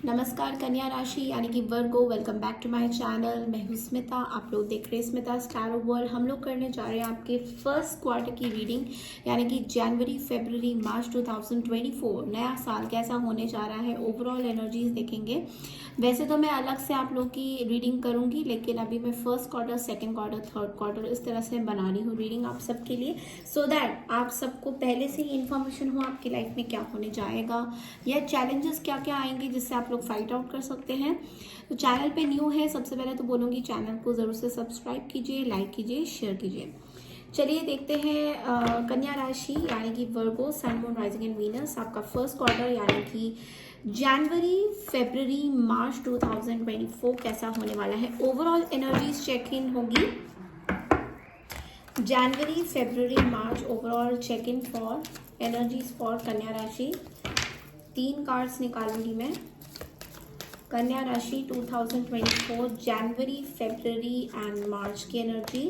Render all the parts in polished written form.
नमस्कार कन्या राशि यानी कि Virgo, welcome back to my channel. मैं हूँ स्मिता, आप लोग देख रहे हैं स्मिता स्टार वर्ल्ड। हम लोग करने जा रहे हैं आपके फर्स्ट क्वार्टर की रीडिंग, यानी कि जनवरी फरवरी मार्च 2024 नया साल कैसा होने जा रहा है, ओवरऑल एनर्जीज देखेंगे। वैसे तो मैं अलग से आप लोग की रीडिंग करूंगी, लेकिन अभी मैं first quarter, second quarter, third quarter इस तरह से बना रही हूँ रीडिंग आप सबके लिए, सो दैट आप सबको पहले से ही इन्फॉर्मेशन हो आपकी लाइफ में क्या होने जाएगा या चैलेंजेस क्या क्या आएंगे जिससे आप लोग फाइट आउट कर सकते हैं। तो चैनल पे न्यू है, सबसे पहले तो बोलूँगी चैनल को ज़रूर से सब्सक्राइब कीजिए, लाइक कीजिए, शेयर कीजिए। चलिए देखते हैं कन्या राशि यानी कि Virgo, sun moon rising and Venus, आपका फर्स्ट क्वार्टर यानी कि जनवरी फरवरी मार्च 2024 कैसा होने वाला है। ओवरऑल एनर्जीज चेक इन होगी। जनवरी फरवरी मार्च overall check in for energies for कन्या राशि। 3 कार्ड्स निकालूंगी मैं। कन्या राशि 2024 जनवरी फरवरी एंड मार्च की एनर्जी।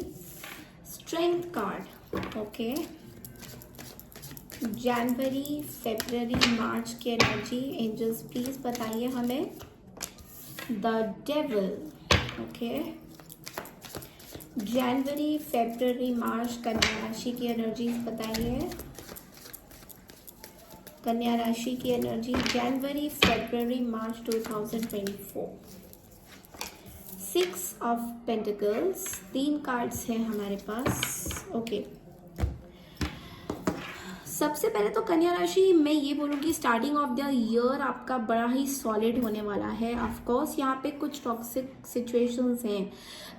Strength card, okay. जनवरी फरवरी मार्च की एनर्जी, एंजल्स प्लीज बताइए हमें। The devil, okay. जनवरी फरवरी मार्च कन्या राशि की एनर्जीज बताइए। कन्या राशि की एनर्जी जनवरी फरवरी मार्च 2024। 6 ऑफ पेंटिकल्स, 3 कार्ड्स हैं हमारे पास, ओके। सबसे पहले तो कन्या राशि मैं ये बोलूँगी स्टार्टिंग ऑफ द ईयर आपका बड़ा ही सॉलिड होने वाला है। ऑफ कोर्स यहाँ पे कुछ टॉक्सिक सिचुएशंस हैं,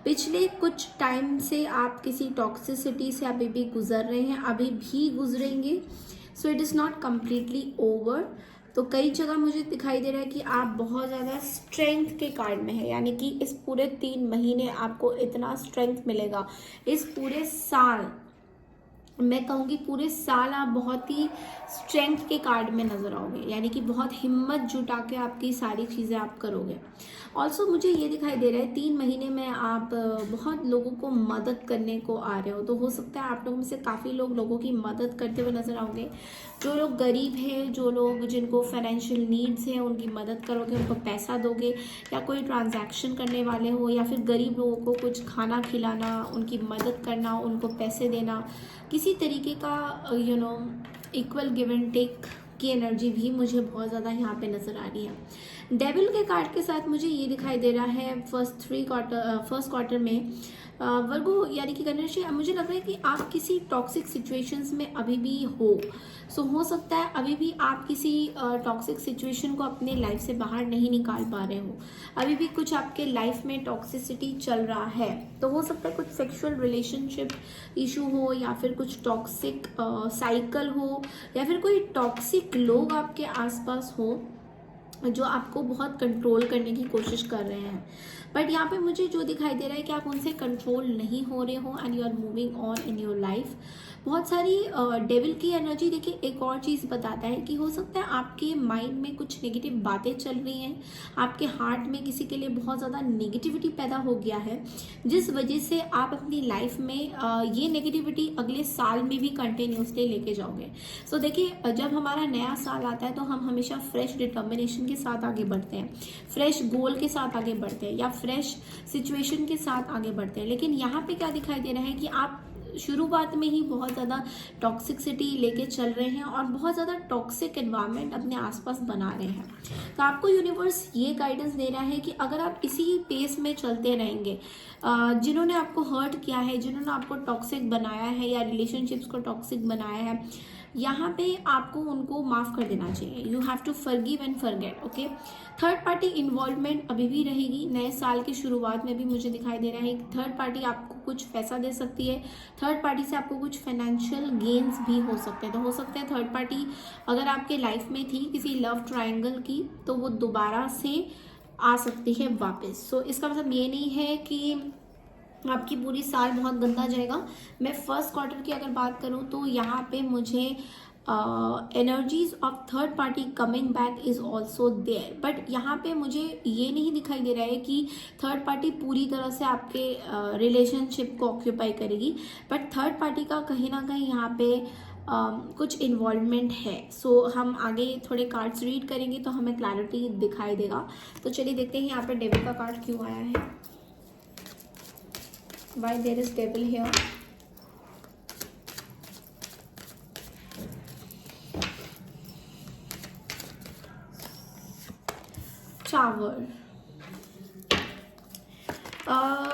पिछले कुछ टाइम से आप किसी टॉक्सिसिटी से अभी भी गुजर रहे हैं, अभी भी गुजरेंगे। So it is not completely over. तो कई जगह मुझे दिखाई दे रहा है कि आप बहुत ज़्यादा स्ट्रेंथ के कार्ड में है, यानी कि इस पूरे 3 महीने आपको इतना स्ट्रेंथ मिलेगा। इस पूरे साल, मैं कहूँगी पूरे साल आप बहुत ही स्ट्रेंथ के कार्ड में नज़र आओगे, यानी कि बहुत हिम्मत जुटा के आपकी सारी चीज़ें आप करोगे। ऑल्सो मुझे ये दिखाई दे रहा है 3 महीने में आप बहुत लोगों को मदद करने को आ रहे हो। तो हो सकता है आप लोगों में से काफ़ी लोगों की मदद करते हुए नजर आओगे। जो लोग गरीब हैं, जो लोग जिनको फाइनेंशियल नीड्स हैं, उनकी मदद करोगे, उनको पैसा दोगे, या कोई ट्रांजैक्शन करने वाले हो, या फिर गरीब लोगों को कुछ खाना खिलाना, उनकी मदद करना, उनको पैसे देना, किसी तरीके का इक्वल गिव एंड टेक की एनर्जी भी मुझे बहुत ज़्यादा यहाँ पे नज़र आ रही है। डेविल के कार्ड के साथ मुझे ये दिखाई दे रहा है फर्स्ट क्वार्टर में वर्गो यानी कि कन्या राशि, मुझे लग रहा है कि आप किसी टॉक्सिक सिचुएशंस में अभी भी हो। सो हो सकता है अभी भी आप किसी टॉक्सिक सिचुएशन को अपने लाइफ से बाहर नहीं निकाल पा रहे हो, अभी भी कुछ आपके लाइफ में टॉक्सिसिटी चल रहा है। तो हो सकता है कुछ सेक्सुअल रिलेशनशिप इशू हो, या फिर कुछ टॉक्सिक साइकिल हो, या फिर कोई टॉक्सिक लोग आपके आसपास हो जो आपको बहुत कंट्रोल करने की कोशिश कर रहे हैं। बट यहाँ पे मुझे जो दिखाई दे रहा है कि आप उनसे कंट्रोल नहीं हो रहे हो and you are moving on in your life. बहुत सारी डेविल की एनर्जी देखिए एक और चीज़ बताता है कि हो सकता है आपके माइंड में कुछ नेगेटिव बातें चल रही हैं, आपके हार्ट में किसी के लिए बहुत ज़्यादा नेगेटिविटी पैदा हो गया है, जिस वजह से आप अपनी लाइफ में ये नेगेटिविटी अगले साल में भी कंटिन्यूसली लेके जाओगे। सो देखिए जब हमारा नया साल आता है तो हम हमेशा फ्रेश डिटर्मिनेशन के साथ आगे बढ़ते हैं, फ्रेश गोल के साथ आगे बढ़ते हैं, या फ्रेश सिचुएशन के साथ आगे बढ़ते हैं। लेकिन यहाँ पे क्या दिखाई दे रहा है कि आप शुरुआत में ही बहुत ज़्यादा टॉक्सिसिटी लेके चल रहे हैं और बहुत ज़्यादा टॉक्सिक एनवायरनमेंट अपने आसपास बना रहे हैं। तो आपको यूनिवर्स ये गाइडेंस दे रहा है कि अगर आप इसी पेस में चलते रहेंगे, जिन्होंने आपको हर्ट किया है, जिन्होंने आपको टॉक्सिक बनाया है या रिलेशनशिप्स को टॉक्सिक बनाया है, यहाँ पे आपको उनको माफ़ कर देना चाहिए। You have to forgive and forget, okay. Third party involvement अभी भी रहेगी। नए साल की शुरुआत में भी मुझे दिखाई दे रहा है कि थर्ड पार्टी आपको कुछ पैसा दे सकती है, थर्ड पार्टी से आपको कुछ फाइनेंशियल गेन्स भी हो सकते हैं। तो हो सकता है थर्ड पार्टी अगर आपके लाइफ में थी किसी लव ट्रायंगल की, तो वो दोबारा से आ सकती है वापस। सो इसका मतलब ये नहीं है कि आपकी पूरी साल बहुत गंदा जाएगा। मैं फर्स्ट क्वार्टर की अगर बात करूं तो यहाँ पे मुझे energies of third party coming back is also there. But यहाँ पे मुझे ये नहीं दिखाई दे रहा है कि थर्ड पार्टी पूरी तरह से आपके रिलेशनशिप को ऑक्यूपाई करेगी। बट थर्ड पार्टी का कहीं ना कहीं यहाँ पे कुछ इन्वॉल्वमेंट है। सो हम आगे थोड़े कार्ड्स रीड करेंगे तो हमें क्लैरिटी दिखाई देगा। तो चलिए देखते हैं यहाँ पर डेविल का कार्ड क्यों आया है, why there is devil here. Tower.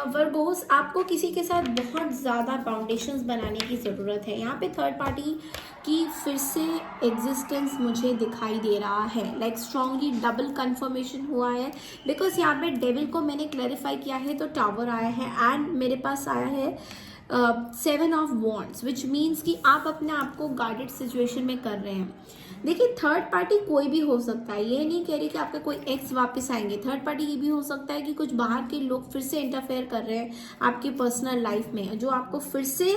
Virgos, आपको किसी के साथ बहुत ज़्यादा बाउंडेशंस बनाने की ज़रूरत है। यहाँ पे थर्ड पार्टी की फिर से एग्जिस्टेंस मुझे दिखाई दे रहा है, लाइक स्ट्रांगली डबल कंफर्मेशन हुआ है, बिकॉज यहाँ पे डेविल को मैंने क्लैरिफाई किया है तो टावर आया है एंड मेरे पास आया है 7 ऑफ वॉन्ड्स, विच मीन्स कि आप अपने आप को गार्डेड सिचुएशन में कर रहे हैं। देखिए थर्ड पार्टी कोई भी हो सकता है, ये नहीं कह रही कि आपके कोई एक्स वापस आएंगे। थर्ड पार्टी ये भी हो सकता है कि कुछ बाहर के लोग फिर से इंटरफेयर कर रहे हैं आपकी पर्सनल लाइफ में, जो आपको फिर से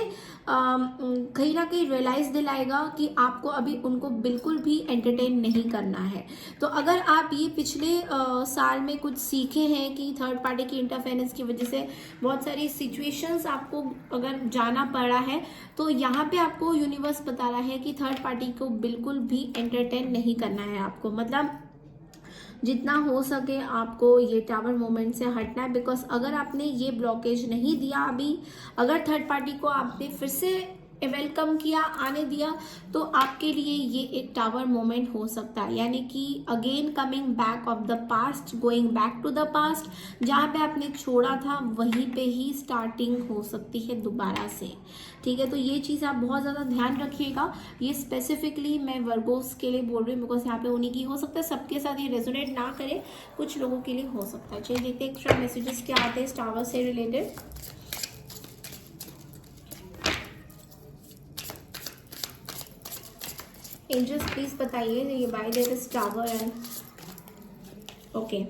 कहीं ना कहीं रियलाइज दिलाएगा कि आपको अभी उनको बिल्कुल भी एंटरटेन नहीं करना है। तो अगर आप ये पिछले साल में कुछ सीखे हैं कि थर्ड पार्टी की इंटरफेरेंस की वजह से बहुत सारी सिचुएशंस आपको अगर जाना पड़ा है, तो यहाँ पे आपको यूनिवर्स बता रहा है कि थर्ड पार्टी को बिल्कुल भी एंटरटेन नहीं करना है आपको। मतलब जितना हो सके आपको ये टावर मोमेंट से हटना है, बिकॉज अगर आपने ये ब्लॉकेज नहीं दिया अभी, अगर थर्ड पार्टी को आपने फिर से वेलकम किया, आने दिया, तो आपके लिए ये एक टावर मोमेंट हो सकता है, यानी कि again coming back of the past, going back to the past, जहाँ पे आपने छोड़ा था वहीं पे ही स्टार्टिंग हो सकती है दोबारा से। ठीक है, तो ये चीज़ आप बहुत ज़्यादा ध्यान रखिएगा। ये स्पेसिफिकली मैं वर्गोस के लिए बोल रही हूँ, बिकॉज यहाँ पे उन्हीं की हो सकता है, सबके साथ ये रेजोनेट ना करे, कुछ लोगों के लिए हो सकता है। चलिए देखते हैं एक्स्ट्रा मैसेजेस क्या आते हैं इस टावर से रिलेटेड। एंजल्स प्लीज बताइए ये why there is tower and okay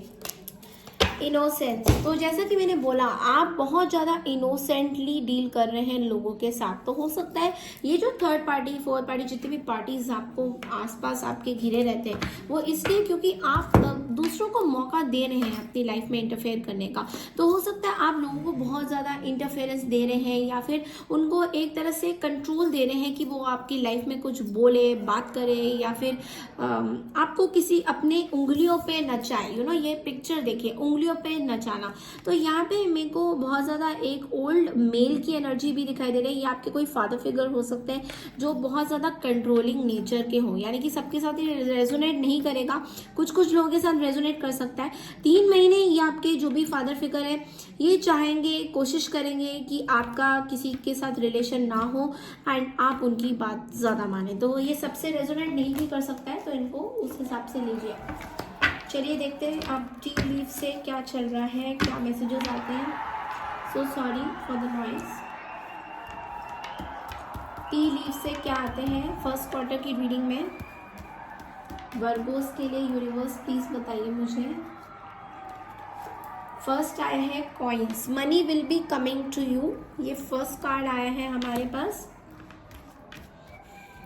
innocence. तो जैसा कि मैंने बोला, आप बहुत ज़्यादा इनोसेंटली डील कर रहे हैं लोगों के साथ। तो हो सकता है ये जो थर्ड पार्टी, फोर्थ पार्टी, जितने भी पार्टीज आपको आसपास आपके घिरे रहते हैं, वो इसलिए क्योंकि आप दूसरों को मौका दे रहे हैं अपनी लाइफ में इंटरफेयर करने का। तो हो सकता है आप लोगों को बहुत ज़्यादा इंटरफेरेंस दे रहे हैं, या फिर उनको एक तरह से कंट्रोल दे रहे हैं कि वो आपकी लाइफ में कुछ बोले, बात करे, या फिर आपको किसी अपने उंगलियों पे नचाए। यू नो, ये पिक्चर देखिए, उंगलियों पे नचाना। तो यहाँ पे मेरे को बहुत ज़्यादा एक ओल्ड मेल की एनर्जी भी दिखाई दे रही है। ये आपके कोई फादर फिगर हो सकते हैं जो बहुत ज़्यादा कंट्रोलिंग नेचर के हो, यानी कि सबके साथ ये रेजोनेट नहीं करेगा, कुछ कुछ लोगों के साथ रेजोनेट कर सकता है। 3 महीने ये आपके जो भी फादर फिगर है, ये चाहेंगे, कोशिश करेंगे कि आपका किसी के साथ रिलेशन ना हो एंड आप उनकी बात ज़्यादा माने। तो ये सबसे रेजोनेट नहीं भी कर सकता है, तो इनको उस हिसाब से लीजिए। चलिए देखते हैं अब टी लीफ से क्या चल रहा है, क्या मैसेजेस आते हैं। So sorry for the noise. Tea leaf से क्या आते हैं फर्स्ट क्वार्टर की रीडिंग में वर्गोस के लिए? यूनिवर्स प्लीज बताइए मुझे। फर्स्ट आया है coins, money will be coming to you. ये फर्स्ट कार्ड आया है हमारे पास।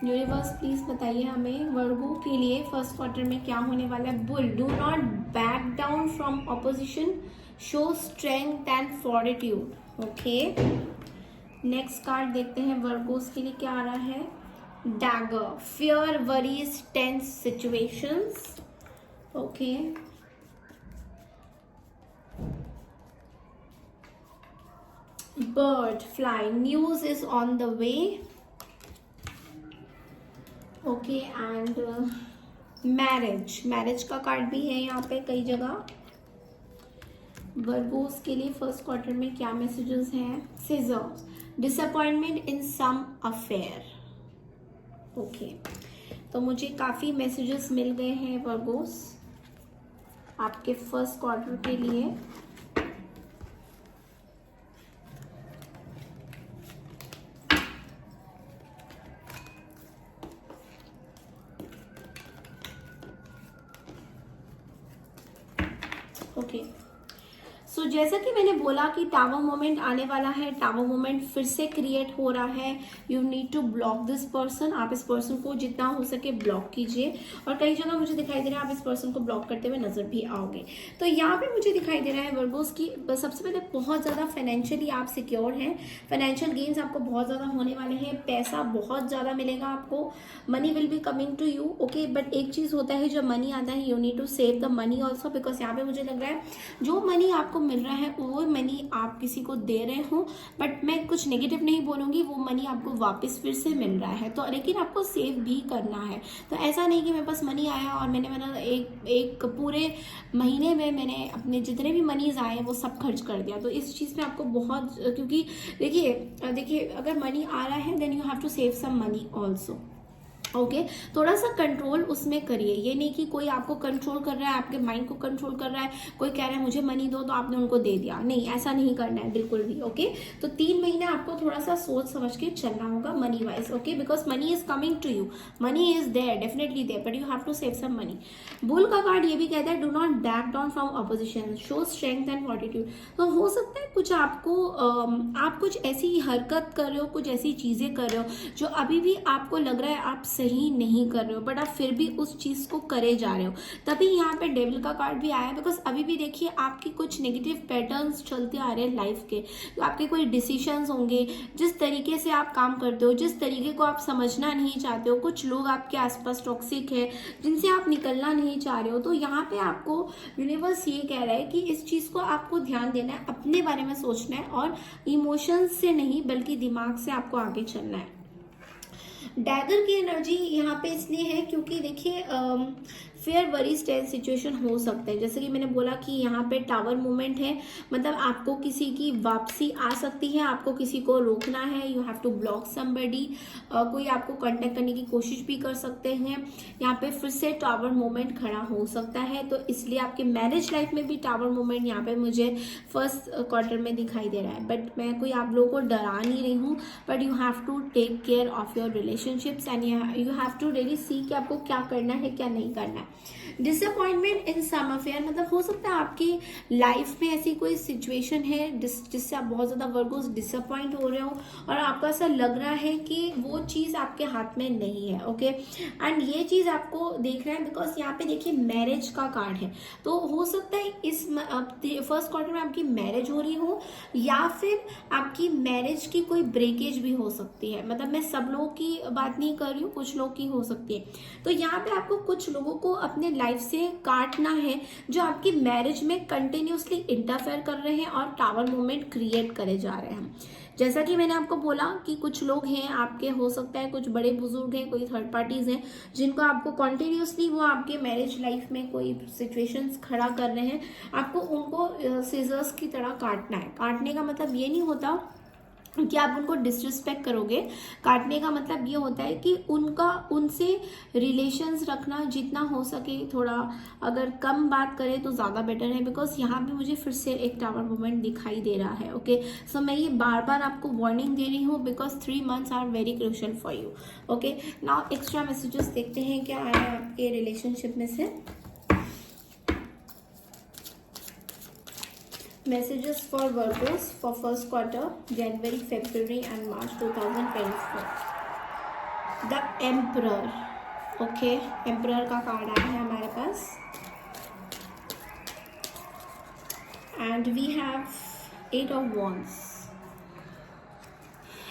यूनिवर्स प्लीज बताइए हमें वर्गो के लिए फर्स्ट क्वार्टर में क्या होने वाला है। Bull, do not back down from opposition, show strength and fortitude. Okay, next card देखते हैं वर्गोस के लिए क्या आ रहा है। Dagger, fear, worries, tense situations. Okay, bird, fly, news is on the way. Okay, and marriage का card भी है यहाँ पे कई जगह। वर्गोस के लिए फर्स्ट क्वार्टर में क्या मैसेजेस हैं। सिजर्स, डिसअपॉइंटमेंट इन सम अफेयर। ओके, तो मुझे काफ़ी मैसेजेस मिल गए हैं वर्गोस आपके फर्स्ट क्वार्टर के लिए। ओके, सो जैसा कि मैंने बोला कि टावर मोमेंट आने वाला है, टावर मोमेंट फिर से क्रिएट हो रहा है। You need to block this person. आप इस पर्सन को जितना हो सके ब्लॉक कीजिए, और कई जगह मुझे दिखाई दे रहा है आप इस पर्सन को ब्लॉक करते हुए नजर भी आओगे। तो यहाँ पे मुझे दिखाई दे रहा है वर्गोस की सबसे पहले बहुत ज़्यादा फाइनेंशियली आप सिक्योर हैं, फाइनेंशियल गेन्स आपको बहुत ज़्यादा होने वाले हैं, पैसा बहुत ज़्यादा मिलेगा आपको, money will be coming to you. Okay, but एक चीज़ होता है जब मनी आता है, you need to save the money also, because यहाँ पे मुझे लग रहा है जो मनी आपको मिल रहा है वो मनी आप किसी को दे रहे हो, बट मैं कुछ नेगेटिव नहीं बोलूँगी, वो मनी आपको वापस फिर से मिल रहा है। तो लेकिन आपको सेव भी करना है। तो ऐसा नहीं कि मेरे पास मनी आया और मैंने एक पूरे महीने में मैंने अपने जितने भी मनीज आए वो सब खर्च कर दिया। तो इस चीज़ में आपको बहुत, क्योंकि देखिए अगर मनी आ रहा है then you have to save some money also. Okay, थोड़ा सा कंट्रोल उसमें करिए। ये नहीं कि कोई आपको कंट्रोल कर रहा है, आपके माइंड को कंट्रोल कर रहा है, कोई कह रहा है मुझे मनी दो तो आपने उनको दे दिया, नहीं ऐसा नहीं करना है बिल्कुल भी। ओके, तो 3 महीने आपको थोड़ा सा सोच समझ के चलना होगा money wise. Okay, because money is coming to you, money is there, definitely there, but you have to save some money. Bull का कार्ड ये भी कहता है do not back down from opposition, show strength and fortitude. तो हो सकता है कुछ आपको आप कुछ ऐसी हरकत कर रहे हो, कुछ ऐसी चीजें कर रहे हो जो अभी भी आपको लग रहा है आप सही नहीं कर रहे हो, बट आप फिर भी उस चीज को करे जा रहे हो। तभी यहाँ पे डेविल का कार्ड भी आया है, बिकॉज अभी भी देखिए आपकी कुछ नेगेटिव पैटर्न्स चलते आ रहे हैं लाइफ के। तो आपके कोई डिसीजंस होंगे, जिस तरीके से आप काम करते हो, जिस तरीके को आप समझना नहीं चाहते हो, कुछ लोग आपके आसपास टॉक्सिक है जिनसे आप निकलना नहीं चाह रहे हो। तो यहाँ पे आपको यूनिवर्स ये कह रहा है कि इस चीज को आपको ध्यान देना है, अपने बारे में सोचना है, और इमोशंस से नहीं बल्कि दिमाग से आपको आगे चलना है। डैगर की एनर्जी यहाँ पे इसलिए है क्योंकि देखिए फेयर वरी टेंस सिचुएशन हो सकते हैं। जैसे कि मैंने बोला कि यहाँ पे टावर मूवमेंट है, मतलब आपको किसी की वापसी आ सकती है, आपको किसी को रोकना है, you have to block somebody, कोई आपको कांटेक्ट करने की कोशिश भी कर सकते हैं। यहाँ पे फिर से टावर मूवमेंट खड़ा हो सकता है, तो इसलिए आपके मैरिज लाइफ में भी टावर मूवमेंट यहाँ पे मुझे फर्स्ट क्वार्टर में दिखाई दे रहा है। बट मैं कोई आप लोगों को डरा नहीं रही हूँ, but you have to take care of your relationships and you have to really see कि आपको क्या करना है क्या नहीं करना है। डिसअपॉइंटमेंट इन सम अफेयर, मतलब हो सकता है आपकी लाइफ में ऐसी कोई सिचुएशन है जिससे आप बहुत ज्यादा वर्गोस डिसअपॉइंट हो रहे हो और आपको ऐसा लग रहा है कि वो चीज आपके हाथ में नहीं है। ओके, एंड ये चीज आपको देख रहा है बिकॉज यहाँ पे देखिए मैरिज का कार्ड है। तो हो सकता है इस फर्स्ट क्वार्टर में आपकी मैरिज हो रही हो, या फिर आपकी मैरिज की कोई ब्रेकेज भी हो सकती है। मतलब मैं सब लोगों की बात नहीं कर रही हूँ, कुछ लोग की हो सकती है। तो यहाँ पे आपको कुछ लोगों को अपने लाइफ से काटना है जो आपकी मैरिज में कंटिन्यूसली इंटरफेयर कर रहे हैं और टावर मूवमेंट क्रिएट करे जा रहे हैं। जैसा कि मैंने आपको बोला कि कुछ लोग हैं आपके, हो सकता है कुछ बड़े बुजुर्ग हैं, कोई थर्ड पार्टीज हैं जिनको आपको कंटिन्यूसली वो आपके मैरिज लाइफ में कोई सिचुएशंस खड़ा कर रहे हैं, आपको उनको सीजर्स की तरह काटना है। काटने का मतलब ये नहीं होता कि आप उनको डिसरिस्पेक्ट करोगे, काटने का मतलब ये होता है कि उनसे रिलेशंस रखना जितना हो सके, थोड़ा अगर कम बात करें तो ज़्यादा बेटर है। बिकॉज यहाँ पे मुझे फिर से एक टावर मूवमेंट दिखाई दे रहा है। ओके, सो मैं ये बार बार आपको वार्निंग दे रही हूँ because 3 months are very crucial for you. Okay, now extra messages देखते हैं क्या आया है आपके रिलेशनशिप में से। Messages for Virgos for first quarter, January, February and March 2024. The Emperor. Okay, Emperor का कार्ड आया है हमारे पास, and we have 8 of Wands.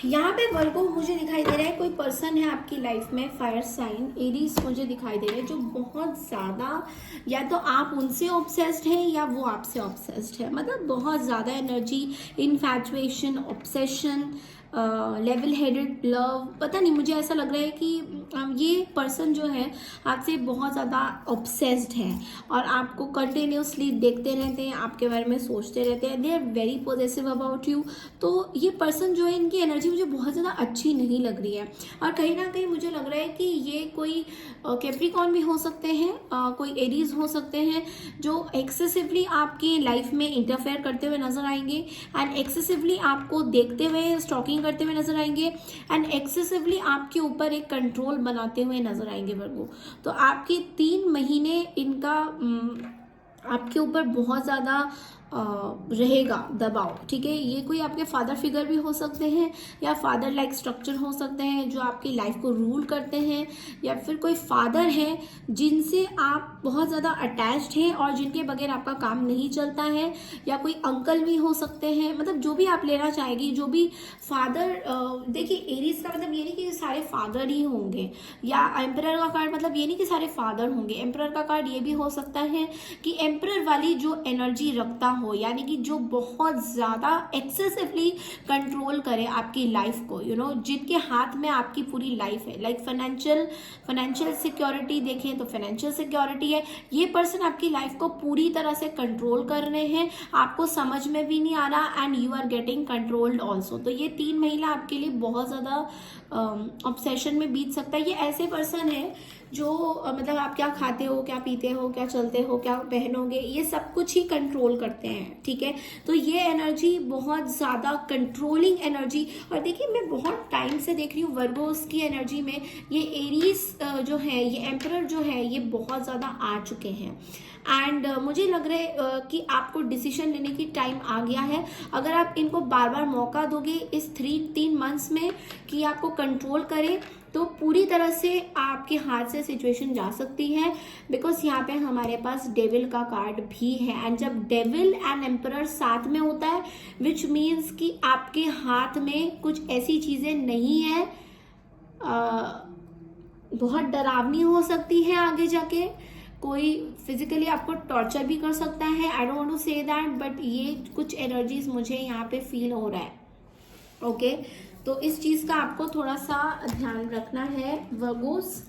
यहाँ पे वर्गो मुझे दिखाई दे रहा है कोई पर्सन है आपकी लाइफ में, फायर साइन एरीज मुझे दिखाई दे रहे हैं, जो बहुत ज़्यादा या तो आप उनसे ऑब्सेस्ड है या वो आपसे ऑब्सेस्ड है। मतलब बहुत ज़्यादा energy, infatuation, obsession, level headed love, पता नहीं, मुझे ऐसा लग रहा है कि ये पर्सन जो है आपसे बहुत ज़्यादा ऑब्सेस्ड है और आपको कंटिन्यूसली देखते रहते हैं, आपके बारे में सोचते रहते हैं, they are very positive about you. तो ये पर्सन जो है, इनकी एनर्जी मुझे बहुत ज़्यादा अच्छी नहीं लग रही है और कहीं ना कहीं मुझे लग रहा है कि ये कोई कैप्रिकॉर्न भी हो सकते हैं, कोई एरीज हो सकते हैं जो एक्सेसिवली आपकी लाइफ में इंटरफेयर करते हुए नजर आएंगे एंड एक्सेसिवली आपको देखते हुए स्टॉकिंग करते हुए नजर आएंगे एंड एक्सेसिवली आपके ऊपर एक कंट्रोल बनाते हुए नजर आएंगे वर्गो। तो आपके 3 महीने इनका आपके ऊपर बहुत ज़्यादा रहेगा दबाव, ठीक है। ये कोई आपके फादर फिगर भी हो सकते हैं या फादर लाइक स्ट्रक्चर हो सकते हैं जो आपकी लाइफ को रूल करते हैं, या फिर कोई फादर है जिनसे आप बहुत ज़्यादा अटैच्ड हैं और जिनके बगैर आपका काम नहीं चलता है, या कोई अंकल भी हो सकते हैं, मतलब जो भी आप लेना चाहेगी, जो भी फादर। देखिए एरीज का मतलब ये नहीं कि सारे फादर ही होंगे, या एम्परर का कार्ड मतलब ये नहीं कि सारे फादर होंगे। एम्परर का कार्ड ये भी हो सकता है कि एम्परर वाली जो एनर्जी रखता हो, यानी कि जो बहुत ज़्यादा एक्सेसिवली कंट्रोल करे आपकी लाइफ को, जिनके हाथ में आपकी पूरी लाइफ है। लाइक फाइनेंशियल सिक्योरिटी देखें तो फाइनेंशियल सिक्योरिटी है, ये पर्सन आपकी लाइफ को पूरी तरह से कंट्रोल कर रहे हैं, आपको समझ में भी नहीं आ रहा and you are getting controlled also. तो ये 3 महीना आपके लिए बहुत ज़्यादा ऑब्सेशन में बीत सकता है। ये ऐसे पर्सन है जो मतलब आप क्या खाते हो, क्या पीते हो, क्या चलते हो, क्या पहनोगे, ये सब कुछ ही कंट्रोल करते हैं, ठीक है। तो ये एनर्जी बहुत ज़्यादा कंट्रोलिंग एनर्जी। और देखिए मैं बहुत टाइम से देख रही हूँ वर्गोस की एनर्जी में ये एरीज जो है, ये एम्परर जो है, ये बहुत ज़्यादा आ चुके हैं एंड मुझे लग रहा है कि आपको डिसीजन लेने की टाइम आ गया है। अगर आप इनको बार बार मौका दोगे इस 3 मंथ्स में कि आपको कंट्रोल करें, तो पूरी तरह से आपके हाथ से सिचुएशन जा सकती है। बिकॉज यहाँ पे हमारे पास डेविल का कार्ड भी है एंड जब डेविल एंड एम्परर साथ में होता है विच मीन्स कि आपके हाथ में कुछ ऐसी चीज़ें नहीं है बहुत डरावनी हो सकती है। आगे जाके कोई फिजिकली आपको टॉर्चर भी कर सकता है। I don't want to say that, but ये कुछ एनर्जीज मुझे यहाँ पे फील हो रहा है। ओके तो इस चीज का आपको थोड़ा सा ध्यान रखना है वर्गोस।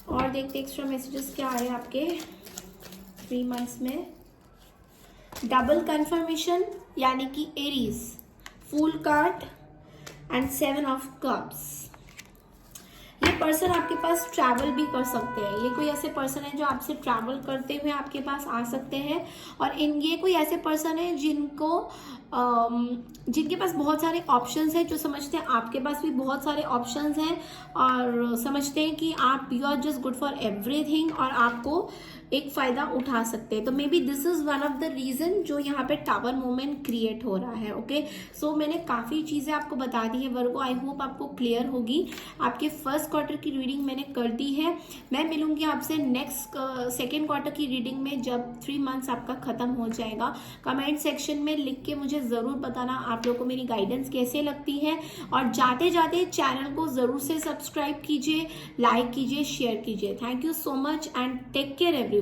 और देखते एक्स्ट्रा मैसेजेस क्या आ रहे हैं आपके 3 मंथ्स में। डबल कंफर्मेशन यानी कि Aries, fool card and 7 of cups. ये पर्सन आपके पास ट्रैवल भी कर सकते हैं। ये कोई ऐसे पर्सन है जो आपसे ट्रैवल करते हुए आपके पास आ सकते हैं। और ये कोई ऐसे पर्सन है जिनके पास बहुत सारे ऑप्शंस हैं, जो समझते हैं आपके पास भी बहुत सारे ऑप्शंस हैं और समझते हैं कि आप you are just good for everything और आपको एक फ़ायदा उठा सकते हैं। तो maybe this is one of the reason जो यहाँ पे टावर मूवमेंट क्रिएट हो रहा है। ओके सो मैंने काफ़ी चीज़ें आपको बता दी है वर्गो, आई होप आपको क्लियर होगी। आपके फर्स्ट क्वार्टर की रीडिंग मैंने कर दी है। मैं मिलूंगी आपसे नेक्स्ट सेकेंड क्वार्टर की रीडिंग में जब 3 मंथ्स आपका ख़त्म हो जाएगा। कमेंट सेक्शन में लिख के मुझे ज़रूर बताना आप लोगों को मेरी गाइडेंस कैसे लगती है। और जाते जाते चैनल को ज़रूर से सब्सक्राइब कीजिए, लाइक कीजिए, शेयर कीजिए। Thank you so much and take care everyone.